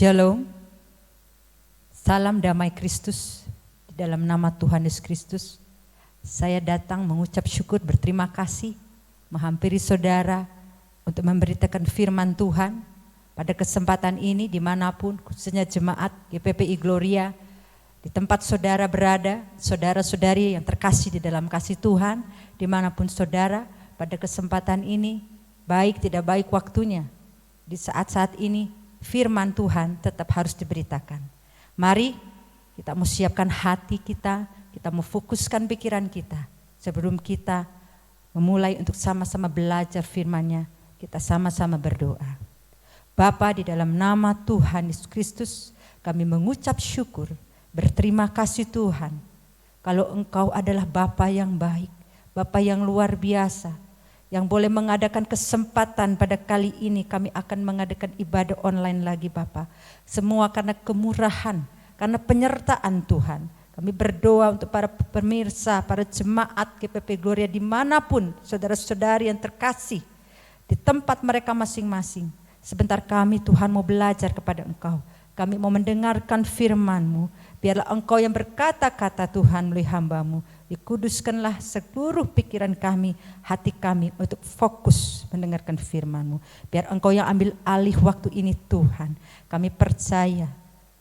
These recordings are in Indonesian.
Shalom, salam damai Kristus di dalam nama Tuhan Yesus Kristus. Saya datang mengucap syukur, berterima kasih, menghampiri saudara untuk memberitakan firman Tuhan pada kesempatan ini dimanapun, khususnya jemaat GPPI Gloria, di tempat saudara berada, saudara-saudari yang terkasih di dalam kasih Tuhan, dimanapun saudara pada kesempatan ini, baik tidak baik waktunya, di saat-saat ini, firman Tuhan tetap harus diberitakan. Mari kita mau siapkan hati kita mau fokuskan pikiran kita. Sebelum kita memulai untuk sama-sama belajar firman-Nya, kita sama-sama berdoa. Bapa, di dalam nama Tuhan Yesus Kristus, kami mengucap syukur, berterima kasih Tuhan. Kalau Engkau adalah Bapa yang baik, Bapa yang luar biasa, yang boleh mengadakan kesempatan pada kali ini kami akan mengadakan ibadah online lagi Bapa. Semua karena kemurahan, karena penyertaan Tuhan. Kami berdoa untuk para pemirsa, para jemaat GPP Gloria dimanapun saudara-saudari yang terkasih di tempat mereka masing-masing. Sebentar kami Tuhan mau belajar kepada Engkau. Kami mau mendengarkan firman-Mu. Biarlah Engkau yang berkata-kata Tuhan melalui hamba-Mu. Dikuduskanlah seluruh pikiran kami, hati kami untuk fokus mendengarkan firman-Mu. Biar Engkau yang ambil alih waktu ini Tuhan. Kami percaya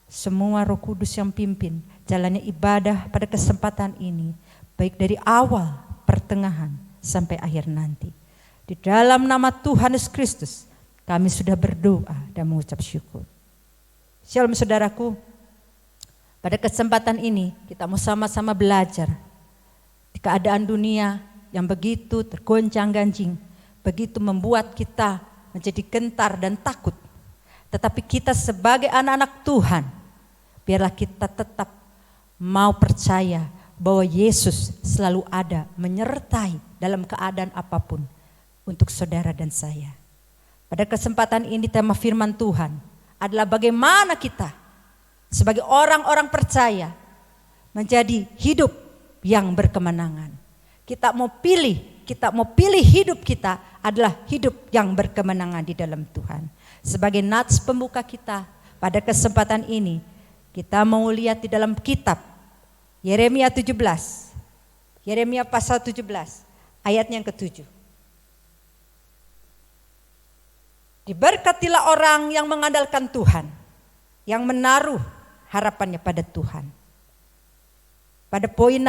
semua Roh Kudus yang pimpin jalannya ibadah pada kesempatan ini. Baik dari awal, pertengahan, sampai akhir nanti. Di dalam nama Tuhan Yesus Kristus kami sudah berdoa dan mengucap syukur. Shalom saudaraku. Pada kesempatan ini kita mau sama-sama belajar di keadaan dunia yang begitu tergoncang-ganjing, begitu membuat kita menjadi gentar dan takut. Tetapi kita sebagai anak-anak Tuhan, biarlah kita tetap mau percaya bahwa Yesus selalu ada menyertai dalam keadaan apapun untuk saudara dan saya. Pada kesempatan ini tema firman Tuhan adalah bagaimana kita sebagai orang-orang percaya menjadi hidup yang berkemenangan. Kita mau pilih hidup kita adalah hidup yang berkemenangan di dalam Tuhan. Sebagai nats pembuka kita pada kesempatan ini, kita mau lihat di dalam kitab Yeremia 17. Yeremia pasal 17 ayatnya yang ke-7. Diberkatilah orang yang mengandalkan Tuhan, yang menaruh harapannya pada Tuhan. Pada poin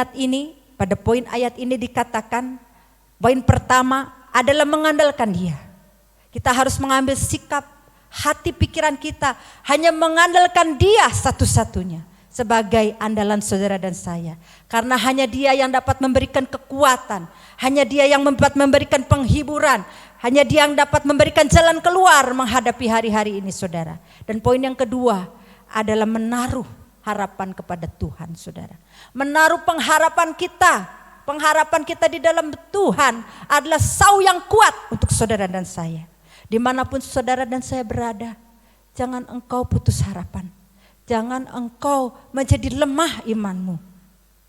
ayat ini dikatakan, poin pertama adalah mengandalkan Dia. Kita harus mengambil sikap, hati pikiran kita hanya mengandalkan Dia satu-satunya sebagai andalan saudara dan saya. Karena hanya Dia yang dapat memberikan kekuatan, hanya Dia yang dapat memberikan penghiburan, hanya Dia yang dapat memberikan jalan keluar menghadapi hari-hari ini saudara. Dan poin yang kedua adalah menaruh harapan kepada Tuhan saudara. Menaruh pengharapan kita di dalam Tuhan adalah sau yang kuat untuk saudara dan saya. Dimanapun saudara dan saya berada, jangan engkau putus harapan. Jangan engkau menjadi lemah imanmu.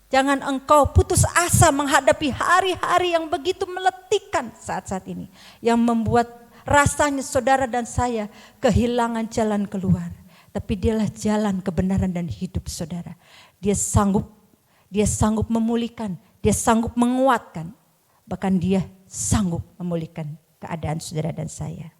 Jangan engkau putus asa menghadapi hari-hari yang begitu meletikkan saat-saat ini. Yang membuat rasanya saudara dan saya kehilangan jalan keluar. Tapi Dialah jalan kebenaran dan hidup saudara. Dia sanggup memulihkan, Dia sanggup menguatkan. Bahkan Dia sanggup memulihkan keadaan saudara dan saya.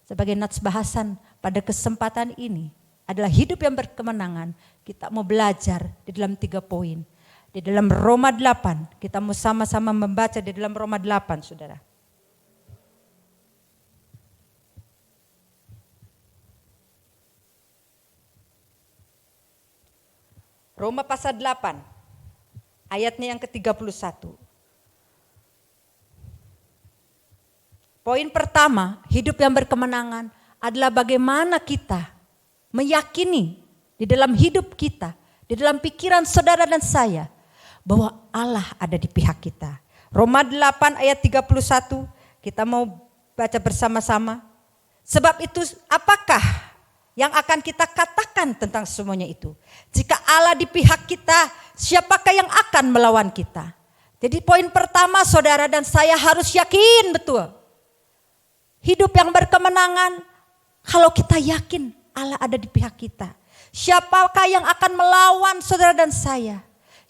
Sebagai nats bahasan pada kesempatan ini adalah hidup yang berkemenangan. Kita mau belajar di dalam 3 poin. Di dalam Roma 8, kita mau sama-sama membaca di dalam Roma 8 saudara. Roma pasal 8, ayatnya yang ke-31. Poin pertama, hidup yang berkemenangan adalah bagaimana kita meyakini di dalam hidup kita, di dalam pikiran saudara dan saya, bahwa Allah ada di pihak kita. Roma 8 ayat 31, kita mau baca bersama-sama. Sebab itu apakah yang akan kita katakan tentang semuanya itu? Jika Allah di pihak kita, siapakah yang akan melawan kita? Jadi poin pertama saudara dan saya harus yakin betul. Hidup yang berkemenangan kalau kita yakin Allah ada di pihak kita. Siapakah yang akan melawan saudara dan saya?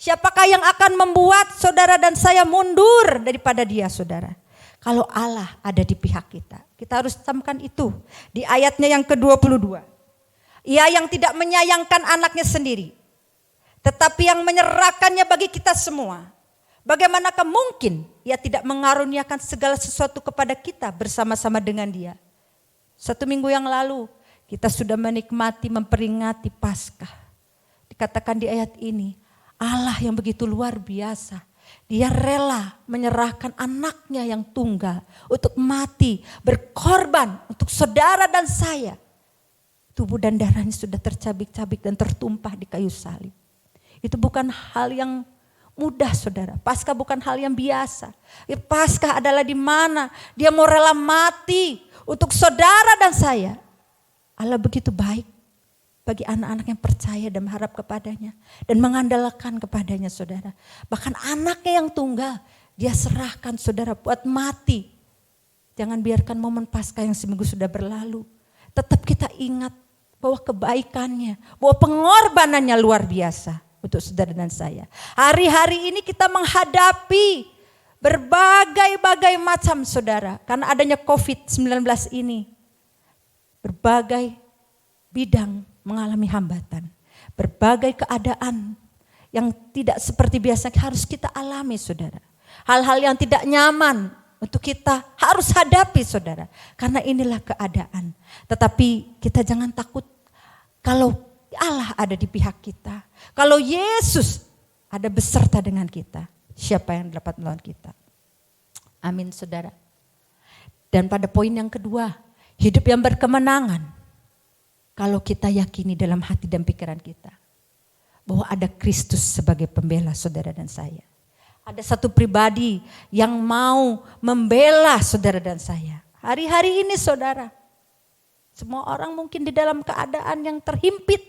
Siapakah yang akan membuat saudara dan saya mundur daripada dia, saudara? Kalau Allah ada di pihak kita. Kita harus camkan itu di ayatnya yang ke-22. Ia yang tidak menyayangkan anaknya sendiri, tetapi yang menyerahkannya bagi kita semua. Bagaimanakah mungkin ia tidak mengaruniakan segala sesuatu kepada kita bersama-sama dengan dia? 1 minggu yang lalu kita sudah menikmati memperingati Paskah. Dikatakan di ayat ini, Allah yang begitu luar biasa. Dia rela menyerahkan anaknya yang tunggal untuk mati, berkorban untuk saudara dan saya. Tubuh dan darahnya sudah tercabik-cabik dan tertumpah di kayu salib. Itu bukan hal yang mudah, saudara. Paskah bukan hal yang biasa. Paskah adalah di mana dia mau rela mati untuk saudara dan saya. Allah begitu baik bagi anak-anak yang percaya dan berharap kepadanya dan mengandalkan kepadanya, saudara. Bahkan anaknya yang tunggal dia serahkan, saudara, buat mati. Jangan biarkan momen Paskah yang seminggu sudah berlalu. Tetap kita ingat bahwa kebaikannya, bahwa pengorbanannya luar biasa untuk saudara dan saya. Hari-hari ini kita menghadapi berbagai macam, saudara, karena adanya COVID-19 ini. Berbagai bidang mengalami hambatan. Berbagai keadaan yang tidak seperti biasa harus kita alami, saudara. Hal-hal yang tidak nyaman untuk kita harus hadapi, saudara. Karena inilah keadaan. Tetapi kita jangan takut kalau Allah ada di pihak kita. Kalau Yesus ada beserta dengan kita, siapa yang dapat melawan kita? Amin, saudara. Dan pada poin yang kedua, hidup yang berkemenangan. Kalau kita yakini dalam hati dan pikiran kita bahwa ada Kristus sebagai pembela saudara dan saya. Ada satu pribadi yang mau membela saudara dan saya. Hari-hari ini, saudara, semua orang mungkin di dalam keadaan yang terhimpit.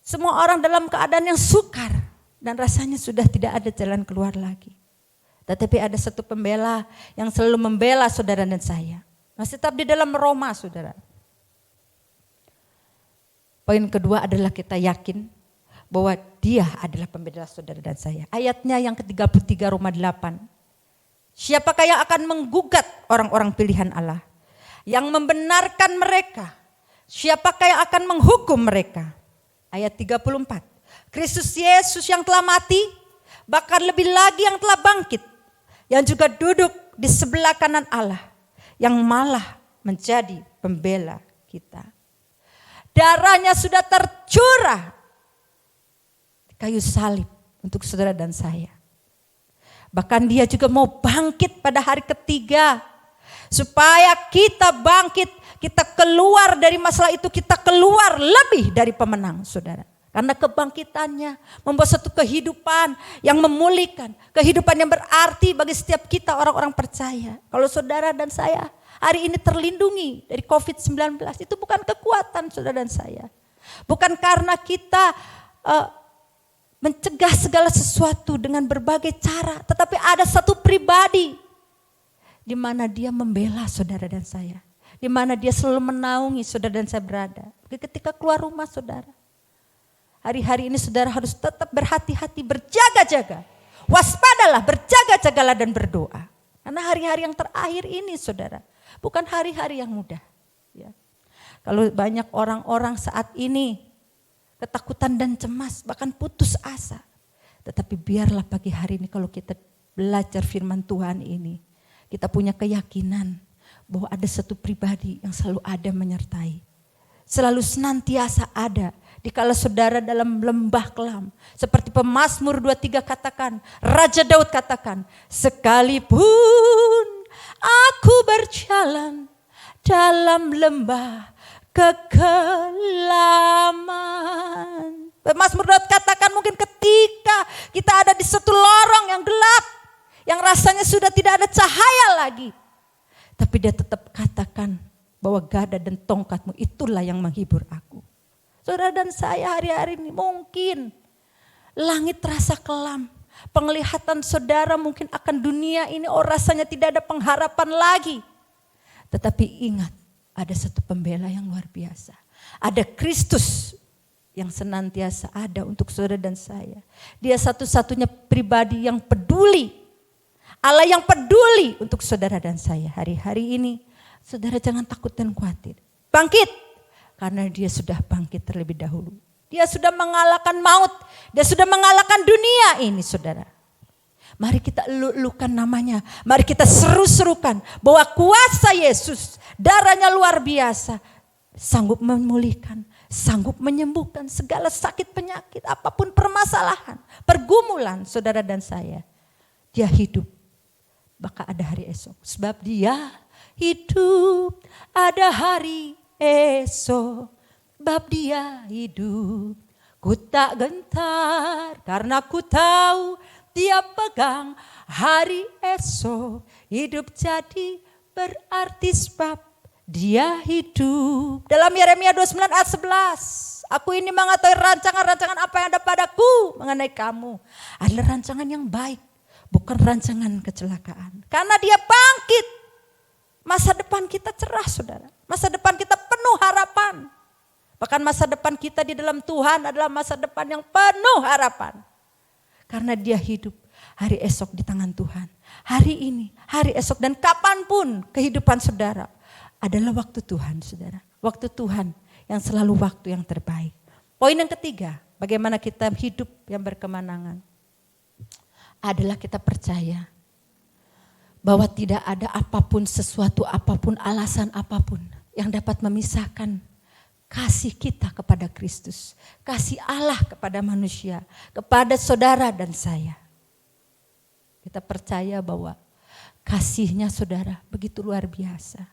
Semua orang dalam keadaan yang sukar dan rasanya sudah tidak ada jalan keluar lagi. Tetapi ada satu pembela yang selalu membela saudara dan saya. Masih tetap di dalam Roma, saudara. Poin kedua adalah kita yakin bahwa dia adalah pembela saudara dan saya. Ayatnya yang ke-33 Roma 8. Siapakah yang akan menggugat orang-orang pilihan Allah? Yang membenarkan mereka? Siapakah yang akan menghukum mereka? Ayat 34. Kristus Yesus yang telah mati, bahkan lebih lagi yang telah bangkit, yang juga duduk di sebelah kanan Allah, yang malah menjadi pembela kita. Darahnya sudah tercurah di kayu salib untuk saudara dan saya. Bahkan dia juga mau bangkit pada hari ketiga. Supaya kita bangkit, kita keluar dari masalah itu, kita keluar lebih dari pemenang, saudara. Karena kebangkitannya membawa satu kehidupan yang memulihkan. Kehidupan yang berarti bagi setiap kita orang-orang percaya. Kalau saudara dan saya hari ini terlindungi dari COVID-19, itu bukan kekuatan saudara dan saya. Bukan karena kita mencegah segala sesuatu dengan berbagai cara. Tetapi ada satu pribadi di mana dia membela saudara dan saya. Di mana dia selalu menaungi saudara dan saya berada. Ketika keluar rumah, saudara. Hari-hari ini saudara harus tetap berhati-hati, berjaga-jaga. Waspadalah, berjaga-jagalah dan berdoa. Karena hari-hari yang terakhir ini, saudara, bukan hari-hari yang mudah. Ya. Kalau banyak orang-orang saat ini ketakutan dan cemas, bahkan putus asa. Tetapi biarlah pagi hari ini kalau kita belajar firman Tuhan ini, kita punya keyakinan bahwa ada satu pribadi yang selalu ada menyertai. Selalu senantiasa ada. Dikala saudara dalam lembah kelam. Seperti Pemazmur 23 katakan. Raja Daud katakan. Sekalipun aku berjalan dalam lembah kekelaman. Pemazmur Daud katakan mungkin ketika kita ada di satu lorong yang gelap. Yang rasanya sudah tidak ada cahaya lagi. Tapi dia tetap katakan bahwa gada dan tongkatmu itulah yang menghibur aku. Saudara dan saya hari-hari ini mungkin langit terasa kelam. Penglihatan saudara mungkin akan dunia ini rasanya tidak ada pengharapan lagi. Tetapi ingat ada satu pembela yang luar biasa. Ada Kristus yang senantiasa ada untuk saudara dan saya. Dia satu-satunya pribadi yang peduli. Allah yang peduli untuk saudara dan saya. Hari-hari ini saudara jangan takut dan khawatir. Bangkit, karena dia sudah bangkit terlebih dahulu. Dia sudah mengalahkan maut. Dia sudah mengalahkan dunia ini saudara. Mari kita elu-elukan namanya. Mari kita seru-serukan bahwa kuasa Yesus, darahnya luar biasa. Sanggup memulihkan, sanggup menyembuhkan segala sakit penyakit, apapun permasalahan, pergumulan saudara dan saya. Dia hidup, maka ada hari esok. Sebab dia hidup, ada hari esok. Sebab dia hidup, ku tak gentar karena ku tahu dia pegang hari esok. Hidup jadi berarti sebab dia hidup. Dalam Yeremia 29 ayat 11. Aku ini mengetahui rancangan-rancangan apa yang ada padaku mengenai kamu. Adalah rancangan yang baik, bukan rancangan kecelakaan. Karena dia bangkit. Masa depan kita cerah saudara. Masa depan kita penuh harapan. Bahkan masa depan kita di dalam Tuhan adalah masa depan yang penuh harapan. Karena dia hidup, hari esok di tangan Tuhan. Hari ini, hari esok dan kapanpun kehidupan saudara adalah waktu Tuhan saudara. Waktu Tuhan yang selalu waktu yang terbaik. Poin yang ketiga, bagaimana kita hidup yang berkemenangan. Adalah kita percaya bahwa tidak ada apapun, sesuatu apapun, alasan apapun yang dapat memisahkan kasih kita kepada Kristus. Kasih Allah kepada manusia, kepada saudara dan saya. Kita percaya bahwa kasihnya saudara begitu luar biasa.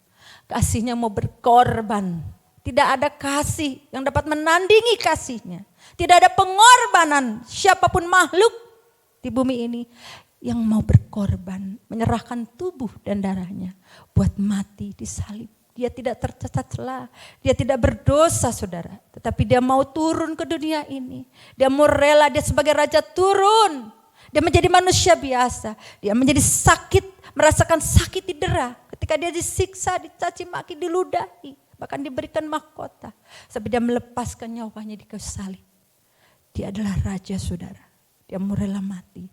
Kasihnya mau berkorban. Tidak ada kasih yang dapat menandingi kasihnya. Tidak ada pengorbanan siapapun makhluk di bumi ini yang mau berkorban. Menyerahkan tubuh dan darahnya buat mati di salib. Dia tidak tercacat celah. Dia tidak berdosa saudara. Tetapi dia mau turun ke dunia ini. Dia mau rela, dia sebagai raja turun. Dia menjadi manusia biasa. Dia menjadi sakit, merasakan sakit didera. Ketika dia disiksa, dicaci maki, diludahi. Bahkan diberikan mahkota. Sampai dia melepaskan nyawanya di kayu salib. Dia adalah raja saudara. Dia mau rela mati.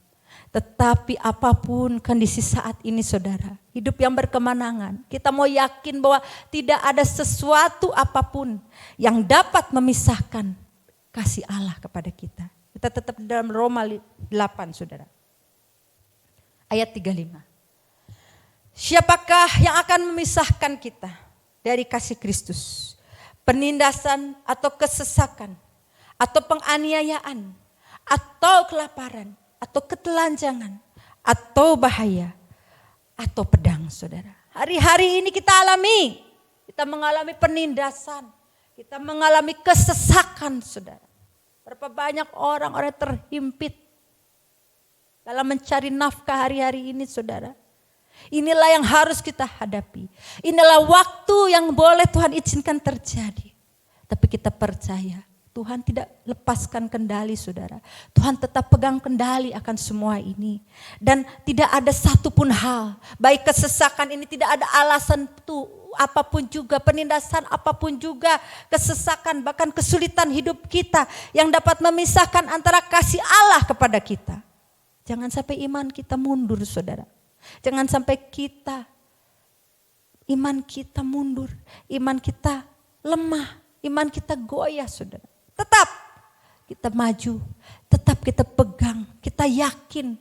Tetapi apapun kondisi saat ini saudara. Hidup yang berkemenangan. Kita mau yakin bahwa tidak ada sesuatu apapun yang dapat memisahkan kasih Allah kepada kita. Kita tetap dalam Roma 8 saudara. Ayat 35. Siapakah yang akan memisahkan kita dari kasih Kristus? Penindasan atau kesesakan, atau penganiayaan, atau kelaparan, atau ketelanjangan, atau bahaya, atau pedang saudara. Hari-hari ini kita alami, kita mengalami penindasan, kita mengalami kesesakan saudara. Berapa banyak orang-orang terhimpit dalam mencari nafkah hari-hari ini saudara. Inilah yang harus kita hadapi. Inilah waktu yang boleh Tuhan izinkan terjadi. Tapi kita percaya Tuhan tidak lepaskan kendali saudara. Tuhan tetap pegang kendali akan semua ini. Dan tidak ada satupun hal, baik kesesakan ini tidak ada alasan apapun juga, penindasan apapun juga, kesesakan bahkan kesulitan hidup kita yang dapat memisahkan antara kasih Allah kepada kita. Jangan sampai iman kita mundur saudara. Jangan sampai iman kita mundur, iman kita lemah, iman kita goyah saudara. Tetap kita maju, tetap kita pegang, kita yakin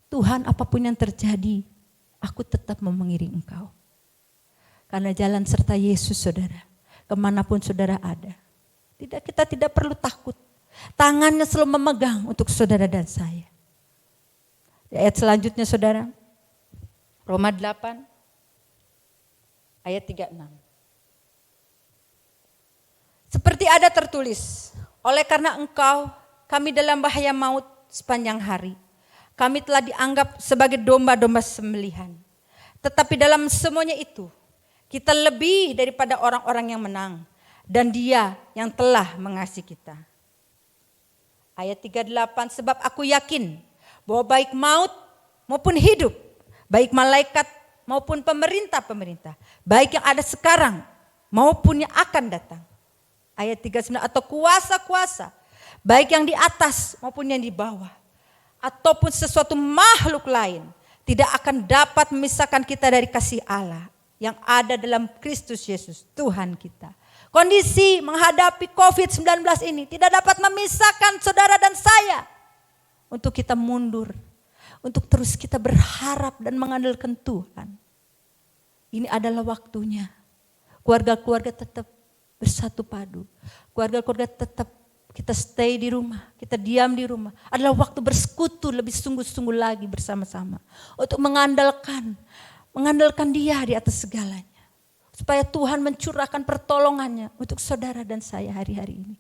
Tuhan apapun yang terjadi, aku tetap mau mengiring engkau. Karena jalan serta Yesus saudara, kemanapun saudara ada. Kita tidak perlu takut, tangannya selalu memegang untuk saudara dan saya. Di ayat selanjutnya saudara, Roma 8 ayat 36. Seperti ada tertulis, oleh karena engkau kami dalam bahaya maut sepanjang hari. Kami telah dianggap sebagai domba-domba sembelihan. Tetapi dalam semuanya itu, kita lebih daripada orang-orang yang menang. Dan Dia yang telah mengasihi kita. Ayat 38, sebab aku yakin bahwa baik maut maupun hidup, baik malaikat maupun pemerintah-pemerintah, baik yang ada sekarang maupun yang akan datang. Ayat 39, atau kuasa-kuasa, baik yang di atas maupun yang di bawah, ataupun sesuatu makhluk lain, tidak akan dapat memisahkan kita dari kasih Allah yang ada dalam Kristus Yesus, Tuhan kita. Kondisi menghadapi COVID-19 ini tidak dapat memisahkan saudara dan saya untuk kita mundur, untuk terus kita berharap dan mengandalkan Tuhan. Ini adalah waktunya. Keluarga-keluarga tetap bersatu padu. Keluarga-keluarga tetap kita stay di rumah, kita diam di rumah. Adalah waktu bersekutu lebih sungguh-sungguh lagi bersama-sama. Untuk mengandalkan Dia di atas segalanya. Supaya Tuhan mencurahkan pertolongannya untuk saudara dan saya hari-hari ini.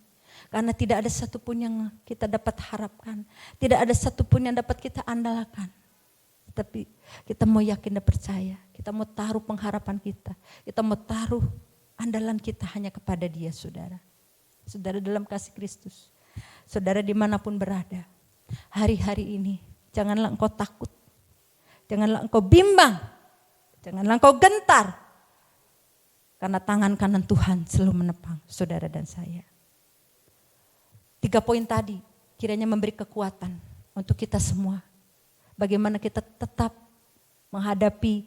Karena tidak ada satupun yang kita dapat harapkan. Tidak ada satupun yang dapat kita andalkan. Tapi kita mau yakin dan percaya. Kita mau taruh pengharapan kita. Kita mau taruh andalan kita hanya kepada Dia, saudara. Saudara dalam kasih Kristus. Saudara dimanapun berada. Hari-hari ini janganlah engkau takut. Janganlah engkau bimbang. Janganlah engkau gentar. Karena tangan kanan Tuhan selalu menepang saudara dan saya. 3 poin tadi kiranya memberi kekuatan untuk kita semua. Bagaimana kita tetap menghadapi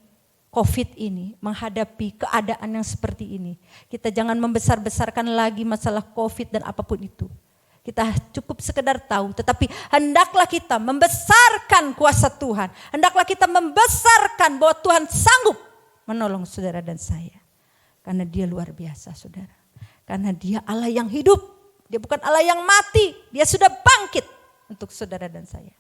COVID ini, menghadapi keadaan yang seperti ini. Kita jangan membesar-besarkan lagi masalah COVID dan apapun itu. Kita cukup sekedar tahu, tetapi hendaklah kita membesarkan kuasa Tuhan. Hendaklah kita membesarkan bahwa Tuhan sanggup menolong saudara dan saya. Karena Dia luar biasa, saudara. Karena Dia Allah yang hidup. Dia bukan Allah yang mati. Dia sudah bangkit untuk saudara dan saya.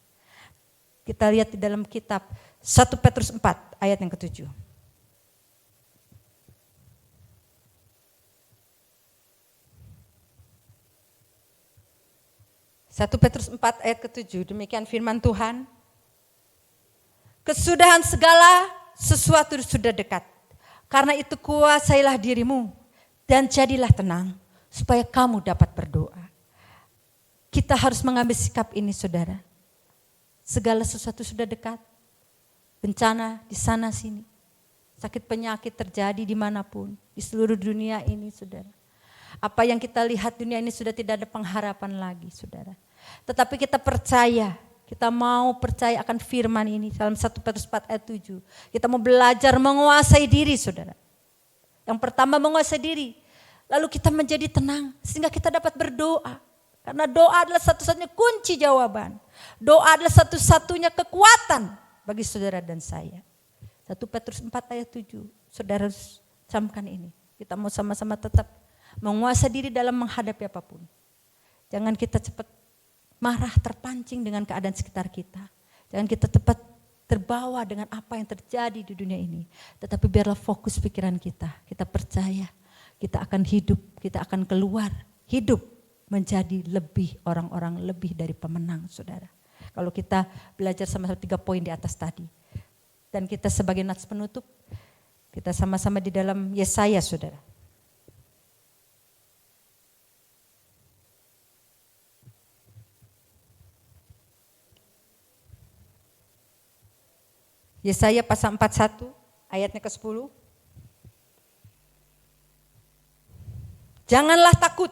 Kita lihat di dalam kitab 1 Petrus 4 ayat yang ke-7. 1 Petrus 4 ayat ke-7, demikian firman Tuhan. Kesudahan segala sesuatu sudah dekat. Karena itu kuasailah dirimu dan jadilah tenang supaya kamu dapat berdoa. Kita harus mengambil sikap ini, saudara. Segala sesuatu sudah dekat. Bencana di sana sini. Sakit penyakit terjadi dimanapun. Di seluruh dunia ini, saudara. Apa yang kita lihat dunia ini sudah tidak ada pengharapan lagi, saudara. Tetapi kita percaya, kita mau percaya akan firman ini. Dalam 1 Petrus 4 ayat 7. Kita mau belajar menguasai diri, saudara. Yang pertama menguasai diri. Lalu kita menjadi tenang sehingga kita dapat berdoa. Karena doa adalah satu-satunya kunci jawaban. Doa adalah satu-satunya kekuatan bagi saudara dan saya. 1 Petrus 4 ayat 7. Saudara harus camkan ini. Kita mau sama-sama tetap menguasai diri dalam menghadapi apapun. Jangan kita cepat marah, terpancing dengan keadaan sekitar kita. Jangan kita cepat terbawa dengan apa yang terjadi di dunia ini. Tetapi biarlah fokus pikiran kita. Kita percaya kita akan hidup, kita akan keluar hidup menjadi lebih orang-orang lebih dari pemenang, saudara. Kalau kita belajar sama-sama 3 poin di atas tadi. Dan kita sebagai nats penutup, kita sama-sama di dalam Yesaya, saudara. Yesaya pasal 41 ayatnya ke-10. Janganlah takut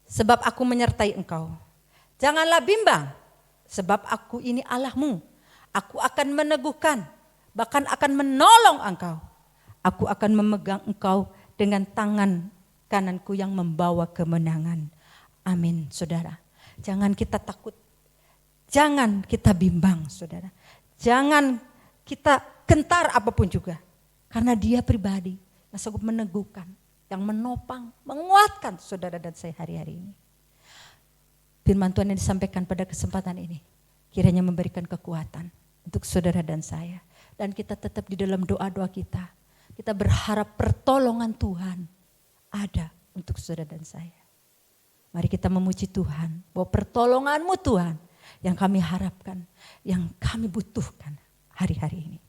sebab aku menyertai engkau. Janganlah bimbang sebab aku ini Allahmu. Aku akan meneguhkan, bahkan akan menolong engkau. Aku akan memegang engkau dengan tangan kananku yang membawa kemenangan. Amin, saudara. Jangan kita takut. Jangan kita bimbang, saudara. Jangan kita gentar apapun juga. Karena Dia pribadi yang sanggup meneguhkan, yang menopang, menguatkan saudara dan saya hari-hari ini. Firman Tuhan yang disampaikan pada kesempatan ini kiranya memberikan kekuatan untuk saudara dan saya. Dan kita tetap di dalam doa-doa kita. Kita berharap pertolongan Tuhan ada untuk saudara dan saya. Mari kita memuji Tuhan bahwa pertolongan-Mu Tuhan yang kami harapkan, yang kami butuhkan hari-hari ini.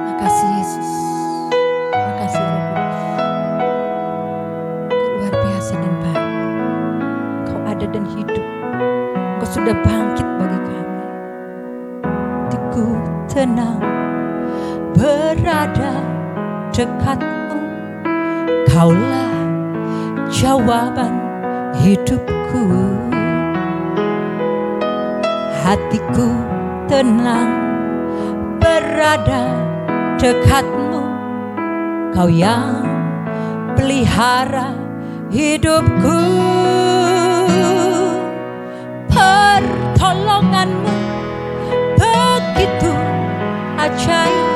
Makasih Yesus. Makasih Roh Kudus. Kau luar biasa dan baik. Kau ada dan hidup. Kau sudah bangkit bagi kami. Teguh tenang berada dekatmu. Kaulah jawaban hidupku. Hatiku tenang berada dekatmu. Kau yang pelihara hidupku. Pertolonganmu begitu ajaib.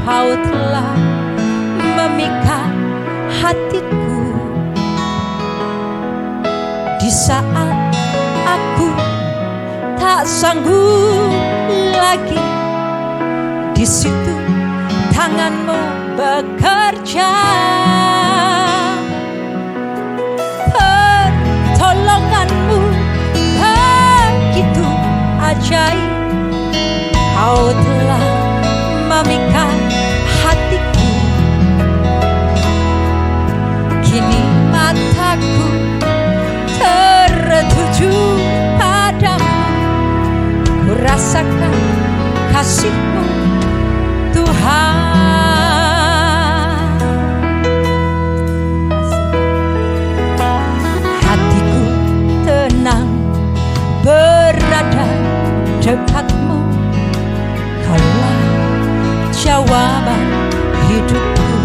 Kau telah memikat hatiku. Di saat aku tak sanggup lagi, di situ tanganmu bekerja. Pertolonganmu begitu ajaib. Kau telah memikat hatiku. Kini mataku tertuju padamu. Ku rasakan kasih-Mu Tuhan. Hatiku tenang berada dekat-Mu. Kaulah jawaban hidupku.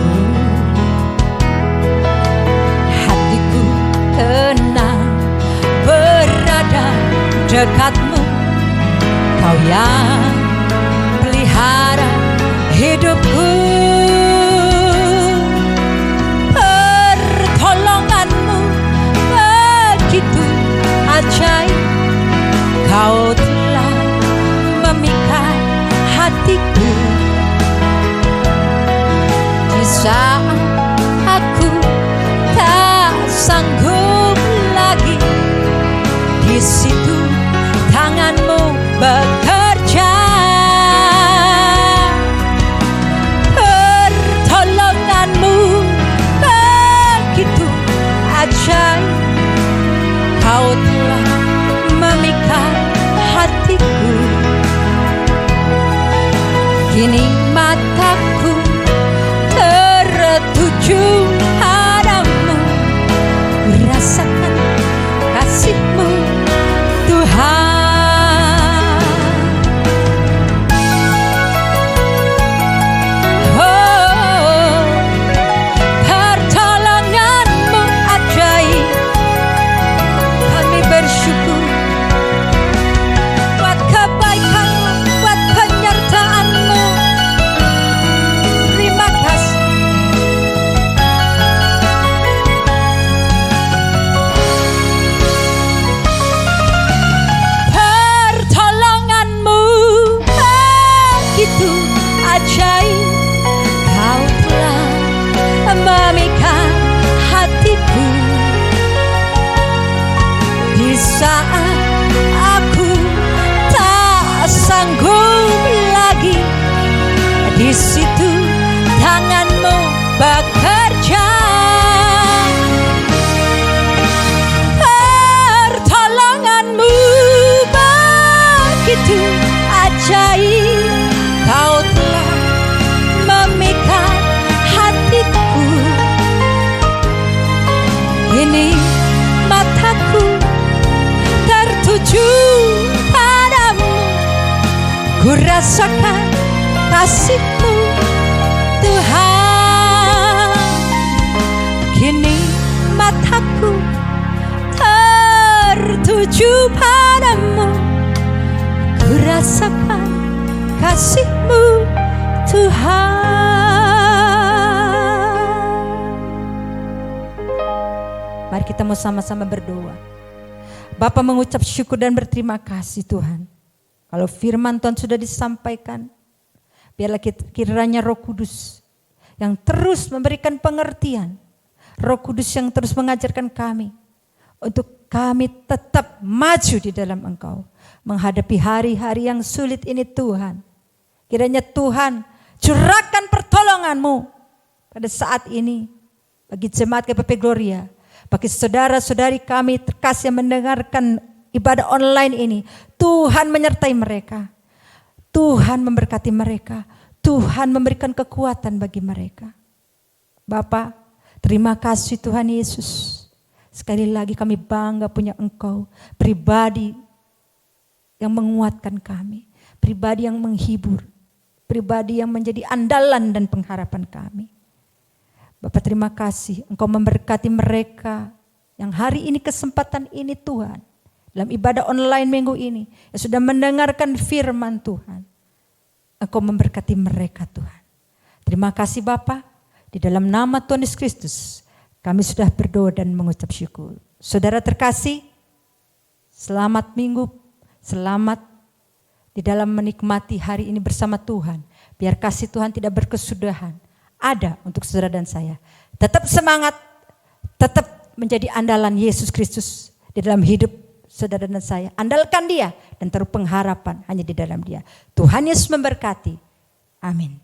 Hatiku tenang berada dekat-Mu. Kau yang pelihara hidupku. Pertolonganmu begitu ajaib. Kau telah memikat hatiku. Di saat aku tak sanggup lagi, di situ tangan-Mu bekerja. Pertolonganmu begitu ajaib. Kau telah memikat hatiku. Kini mataku tertuju padamu. Ku rasakan kasih-Mu Tuhan. Oh, pertolongan-Mu ajaib. Kami bersyukur buat kebaikan-Mu, buat penyertaan-Mu. Terima kasih. Pertolongan-Mu begitu ajaib. Kau telah memikat hatiku. Di saat aku tak sanggup lagi, di situ tangan-Mu bekerja. Pertolongan-Mu begitu ajaib. Kau telah memikat hatiku. Kini mataku tertuju padamu. Ku rasakan kasih-Mu Tuhan. Kini mataku tertuju padamu. Ku rasakan kasih-Mu Tuhan. Mari kita mau sama-sama berdoa. Bapa mengucap syukur dan berterima kasih Tuhan. Kalau firman Tuhan sudah disampaikan, biarlah kiranya Roh Kudus yang terus memberikan pengertian. Roh Kudus yang terus mengajarkan kami untuk kami tetap maju di dalam Engkau. Menghadapi hari-hari yang sulit ini Tuhan. Kiranya Tuhan curahkan pertolongan-Mu pada saat ini. Bagi jemaat GPP Gloria, bagi saudara-saudari kami terkasih yang mendengarkan ibadah online ini. Tuhan menyertai mereka. Tuhan memberkati mereka. Tuhan memberikan kekuatan bagi mereka. Bapa, terima kasih Tuhan Yesus. Sekali lagi kami bangga punya Engkau, pribadi yang menguatkan kami, pribadi yang menghibur, pribadi yang menjadi andalan dan pengharapan kami. Bapak terima kasih Engkau memberkati mereka yang hari ini kesempatan ini Tuhan, dalam ibadah online minggu ini, yang sudah mendengarkan firman Tuhan. Engkau memberkati mereka Tuhan. Terima kasih Bapa, di dalam nama Tuhan Yesus Kristus, kami sudah berdoa dan mengucap syukur. Saudara terkasih, selamat minggu, selamat di dalam menikmati hari ini bersama Tuhan. Biar kasih Tuhan tidak berkesudahan, ada untuk saudara dan saya. Tetap semangat, tetap menjadi andalan Yesus Kristus di dalam hidup saudara dan saya. Andalkan Dia dan taruh pengharapan hanya di dalam Dia. Tuhan Yesus memberkati. Amin.